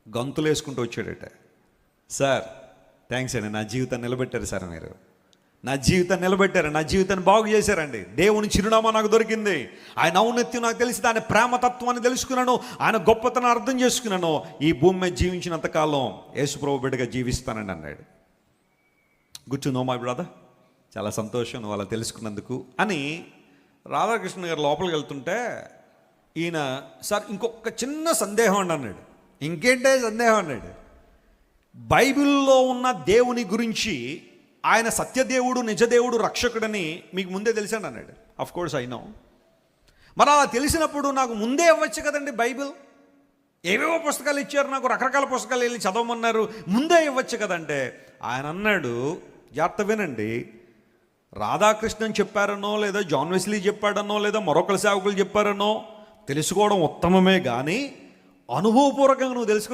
గంతులు వేసుకుంటూ వచ్చాడట. Sir thanks అండి, నా జీవితాన్ని నిలబెట్టారు సార్, మీరు నా జీవితాన్ని నిలబెట్టారు, నా జీవితాన్ని బాగు చేశారండి. దేవుని చిరునామా నాకు దొరికింది, ఆయన ఔన్నత్యం నాకు తెలిసి, ఆయన ప్రేమతత్వాన్ని తెలుసుకున్నాను, ఆయన గొప్పతనం అర్థం చేసుకున్నాను. ఈ భూమి మీద జీవించినంతకాలం యేసుప్రభు బిడ్డగా జీవిస్తానండి అన్నాడు. Good to know my brother, చాలా సంతోషం నువ్వు అలా తెలుసుకున్నందుకు అని. రాధాకృష్ణ గారు లోపలికి వెళ్తుంటే ఈయన సార్ ఇంకొక చిన్న సందేహం అండి అన్నాడు. ఇంకేంటే సందేహం అన్నాడు. బైబిల్లో ఉన్న దేవుని గురించి, ఆయన సత్యదేవుడు, నిజదేవుడు, రక్షకుడని మీకు ముందే తెలిసాను అన్నాడు. Of course I know. మరి అలా తెలిసినప్పుడు నాకు ముందే ఇవ్వచ్చు కదండి బైబిల్. ఏవేవో పుస్తకాలు ఇచ్చారు నాకు, రకరకాల పుస్తకాలు వెళ్ళి చదవమన్నారు, ముందే ఇవ్వచ్చు కదంటే ఆయన అన్నాడు, జాగ్రత్త వినండి, రాధాకృష్ణన్ చెప్పారనో లేదా జాన్ వెస్లీ చెప్పాడనో లేదా మరొకరి సేవకులు చెప్పారనో తెలుసుకోవడం ఉత్తమమే, కానీ అనుభవపూర్వకంగా నువ్వు తెలుసుకున్న